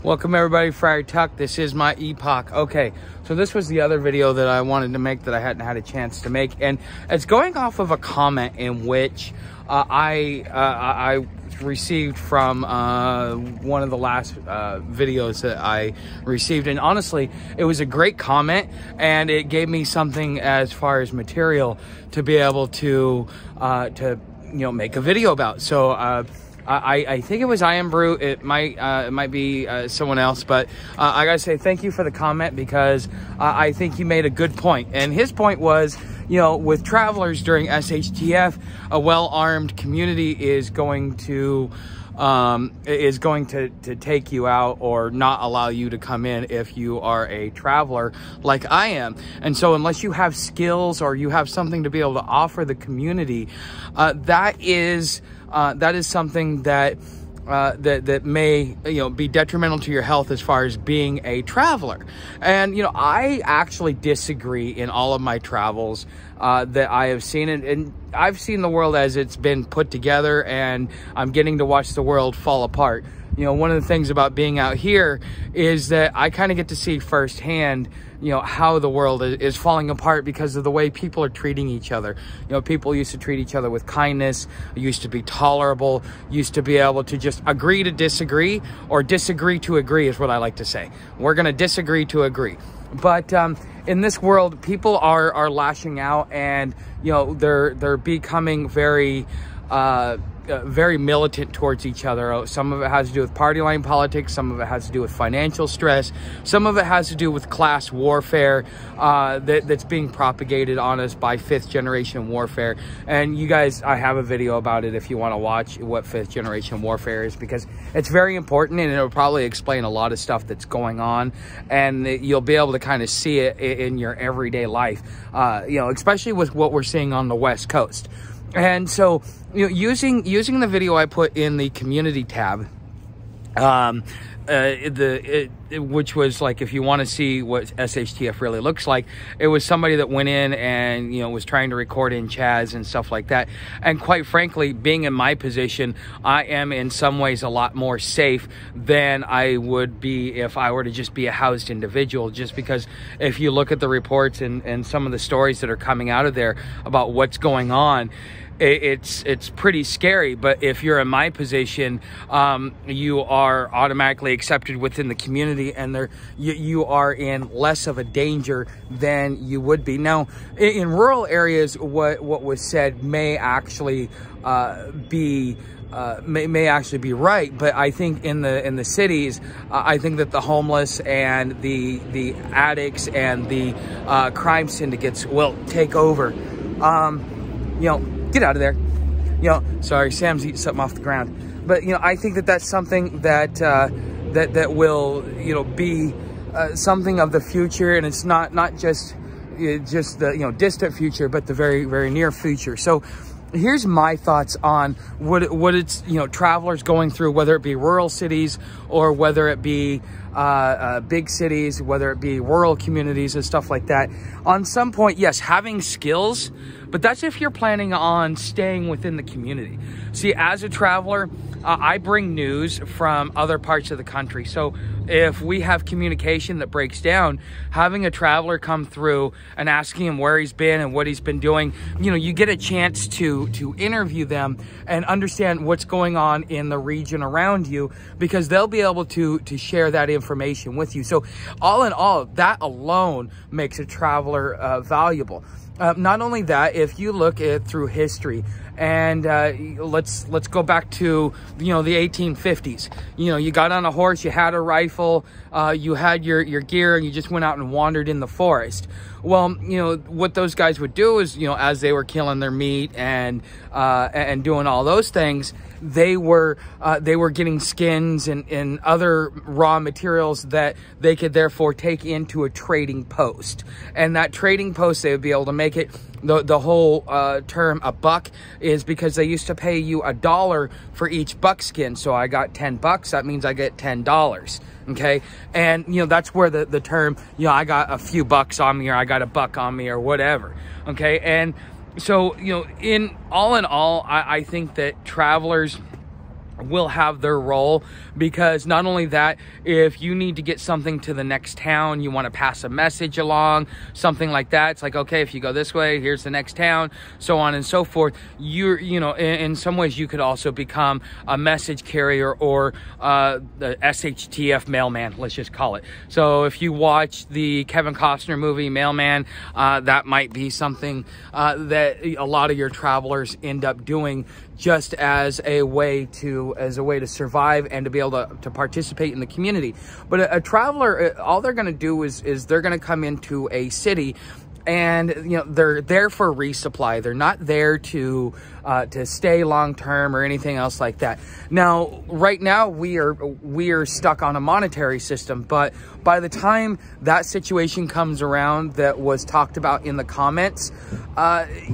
Welcome everybody, Friar Tuck. This is my epoch. Okay, so this was the other video that I wanted to make that I hadn't had a chance to make, and it's going off of a comment in which I received from one of the last videos that I received, and honestly, it was a great comment, and it gave me something as far as material to be able to make a video about. So I think it was I Am Brute. It might be someone else, but I gotta say thank you for the comment, because I think he made a good point. And his point was, with travelers during SHTF, a well-armed community is going to take you out or not allow you to come in if you are a traveler like I am. And so unless you have skills or you have something to be able to offer the community, that is something that may be detrimental to your health as far as being a traveler. And I actually disagree in all of my travels that I have seen, and I've seen the world as it's been put together, and I'm getting to watch the world fall apart. One of the things about being out here is that I kind of get to see firsthand, how the world is falling apart because of the way people are treating each other. People used to treat each other with kindness, used to be tolerable, used to be able to just agree to disagree, or disagree to agree is what I like to say. We're going to disagree to agree. But in this world, people are lashing out, and they're becoming very militant towards each other. Some of it has to do with party line politics. Some of it has to do with financial stress. Some of it has to do with class warfare that's being propagated on us by fifth-generation warfare. And you guys, I have a video about it if you want to watch what fifth-generation warfare is, because it's very important, and it'll probably explain a lot of stuff that's going on, and you'll be able to kind of see it in your everyday life, especially with what we're seeing on the West Coast. And so, using the video I put in the community tab, which was like, if you want to see what SHTF really looks like, it was somebody that went in and was trying to record in Chaz and stuff like that. And quite frankly, being in my position, I am in some ways a lot more safe than I would be if I were to just be a housed individual, just because if you look at the reports and some of the stories that are coming out of there about what's going on, it's pretty scary. But if you're in my position, you are automatically accepted within the community, and you are in less of a danger than you would be. Now, in rural areas, what was said may actually be right, but I think in the cities, I think that the homeless and the addicts and the crime syndicates will take over. Get out of there. Sorry, Sam's eating something off the ground. But, I think that that's something that that will, be something of the future. And it's not just the, distant future, but the very, very near future. So here's my thoughts on what it's, travelers going through, whether it be rural cities or whether it be big cities, whether it be rural communities and stuff like that. On some point, yes, having skills, but that's if you're planning on staying within the community. See, as a traveler, I bring news from other parts of the country. So if we have communication that breaks down, having a traveler come through and asking him where he's been and what he's been doing, you get a chance to interview them and understand what's going on in the region around you, because they'll be able to share that information with you. So all in all, that alone makes a traveler valuable. Not only that, if you look at through history, and let's go back to the 1850s. You got on a horse, you had a rifle, you had your gear, and you just went out and wandered in the forest. Well, what those guys would do is, as they were killing their meat and doing all those things, they were getting skins and other raw materials that they could therefore take into a trading post. And that trading post, they would be able to make it. The whole term a buck is because they used to pay you $1 for each buckskin. So I got 10 bucks. That means I get $10. Okay. And, that's where the term, I got a few bucks on me, or I got a buck on me, or whatever. Okay. And so, in all, I think that travelers will have their role, because not only that, if you need to get something to the next town, you want to pass a message along, something like that, it's like, okay, if you go this way, here's the next town, so on and so forth. You know, in some ways you could also become a message carrier, or the SHTF mailman, let's just call it. So if you watch the Kevin Costner movie Mailman, that might be something that a lot of your travelers end up doing, just as a way to survive and to be able to participate in the community. But a traveler, all they're going to do is they're going to come into a city, and you know, they're there for resupply. They're not there to stay long term or anything else like that. Now, right now we are stuck on a monetary system, but by the time that situation comes around that was talked about in the comments,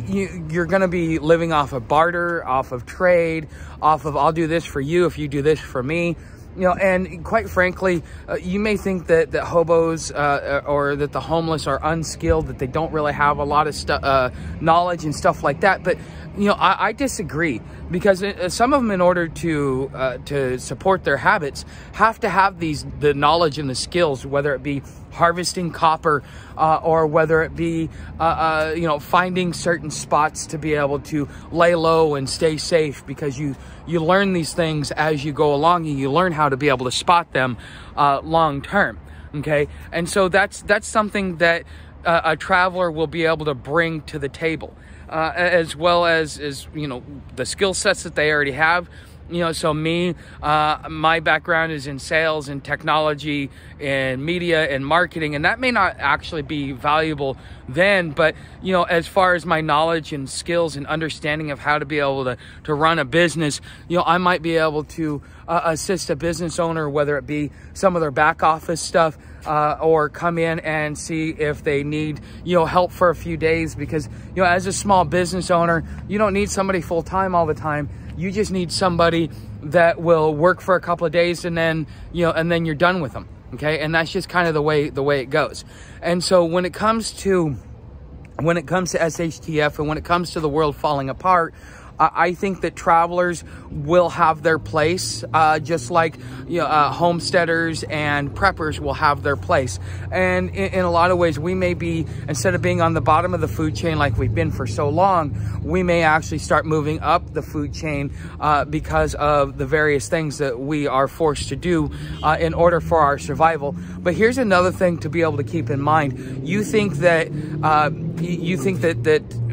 you're going to be living off of barter, off of trade, off of I'll do this for you if you do this for me. You know, and quite frankly, you may think that hobos or that the homeless are unskilled, that they don't really have a lot of knowledge and stuff like that. But you know, I disagree, because some of them, in order to support their habits, have to have the knowledge and the skills, whether it be harvesting copper, or whether it be you know, finding certain spots to be able to lay low and stay safe, because you learn these things as you go along, and you learn how to be able to spot them long term. Okay, and so that's something that a traveler will be able to bring to the table, as well as you know, the skill sets that they already have. You know, so me, my background is in sales and technology and media and marketing, and that may not actually be valuable then, but you know, as far as my knowledge and skills and understanding of how to be able to run a business, you know, I might be able to assist a business owner, whether it be some of their back office stuff, or come in and see if they need, you know, help for a few days, because you know, as a small business owner, you don't need somebody full-time all the time. You just need somebody that will work for a couple of days, and then, you know, and then you're done with them. Okay. And that's just kind of the way it goes. And so when it comes to SHTF, and when it comes to the world falling apart, I think that travelers will have their place, just like, you know, homesteaders and preppers will have their place. And in a lot of ways, we may be, instead of being on the bottom of the food chain like we've been for so long, we may actually start moving up the food chain because of the various things that we are forced to do in order for our survival. But here's another thing to be able to keep in mind. You think that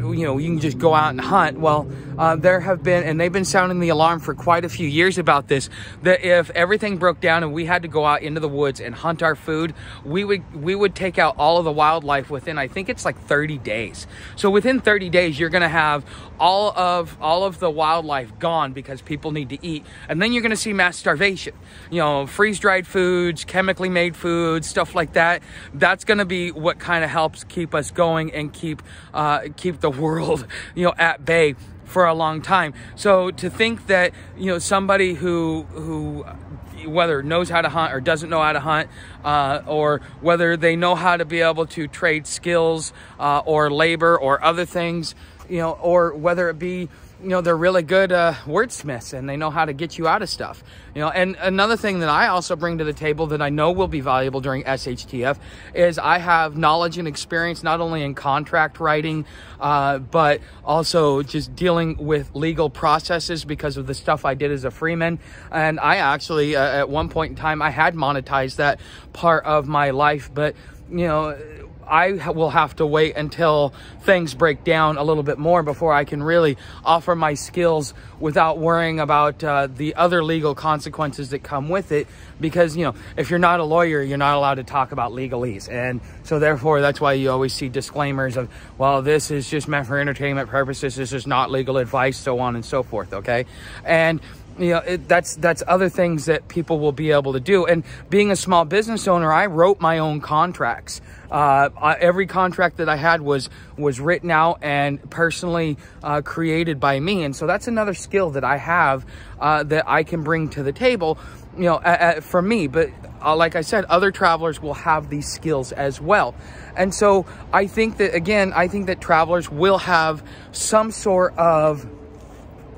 you know, you can just go out and hunt. Well, there have been, and they've been sounding the alarm for quite a few years about this, that if everything broke down and we had to go out into the woods and hunt our food, we would take out all of the wildlife within, I think it's like 30 days. So within 30 days, you're going to have all of the wildlife gone, because people need to eat. And then you're going to see mass starvation. You know, freeze-dried foods, chemically made foods, stuff like that. That's going to be what kind of helps keep us going and keep the world, you know, at bay for a long time. So to think that, you know, somebody who whether knows how to hunt or doesn't know how to hunt, or whether they know how to be able to trade skills, or labor or other things, you know, or whether it be, you know, they're really good wordsmiths and they know how to get you out of stuff. You know, and another thing that I also bring to the table that I know will be valuable during SHTF is I have knowledge and experience not only in contract writing, but also just dealing with legal processes because of the stuff I did as a freeman. And I actually, at one point in time, I had monetized that part of my life, but, you know, I will have to wait until things break down a little bit more before I can really offer my skills without worrying about the other legal consequences that come with it. Because, you know, if you're not a lawyer, you're not allowed to talk about legalese. And so therefore, that's why you always see disclaimers of, well, this is just meant for entertainment purposes. This is not legal advice, so on and so forth. Okay. And you know, that's other things that people will be able to do. And being a small business owner, I wrote my own contracts. Every contract that I had was written out and personally created by me. And so that's another skill that I have that I can bring to the table, you know, for me. But like I said, other travelers will have these skills as well. And so I think that, again, I think that travelers will have some sort of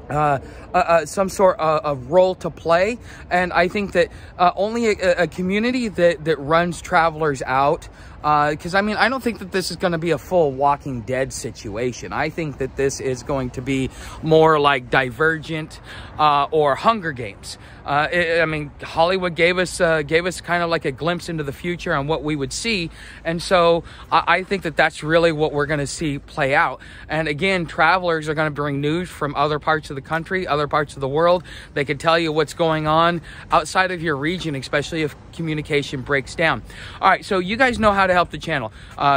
some sort of role to play. And I think that only a community that runs travelers out, because I mean, I don't think that this is going to be a full Walking Dead situation. I think that this is going to be more like Divergent or Hunger Games. I mean, Hollywood gave us kind of like a glimpse into the future on what we would see, and so I think that that's really what we're going to see play out. And again, travelers are going to bring news from other parts of the country, other parts of the world. They can tell you what's going on outside of your region, especially if communication breaks down. All right, so you guys know how to help the channel.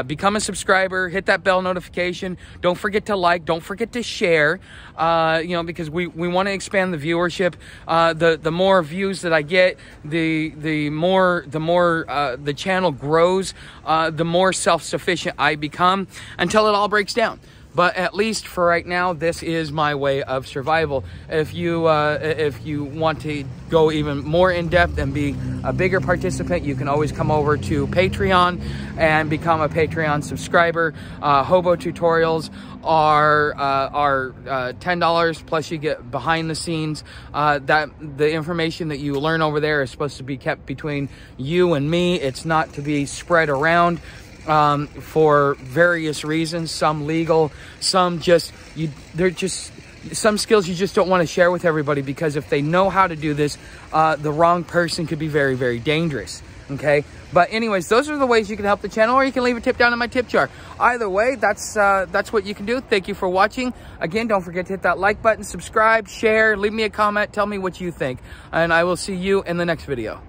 Become a subscriber, hit that bell notification. Don't forget to like, don't forget to share, you know, because we want to expand the viewership. The more views that I get, the more the channel grows, the more self-sufficient I become, until it all breaks down. But at least for right now, this is my way of survival. If you want to go even more in depth and be a bigger participant, you can always come over to Patreon and become a Patreon subscriber. Hobo tutorials are $10, plus you get behind the scenes. That the information that you learn over there is supposed to be kept between you and me. It's not to be spread around. For various reasons, some legal, some just, they're just some skills you just don't want to share with everybody, because if they know how to do this, the wrong person could be very, very dangerous. Okay. But anyways, those are the ways you can help the channel, or you can leave a tip down in my tip jar. Either way, that's what you can do. Thank you for watching. Again, don't forget to hit that like button, subscribe, share, leave me a comment, tell me what you think, and I will see you in the next video.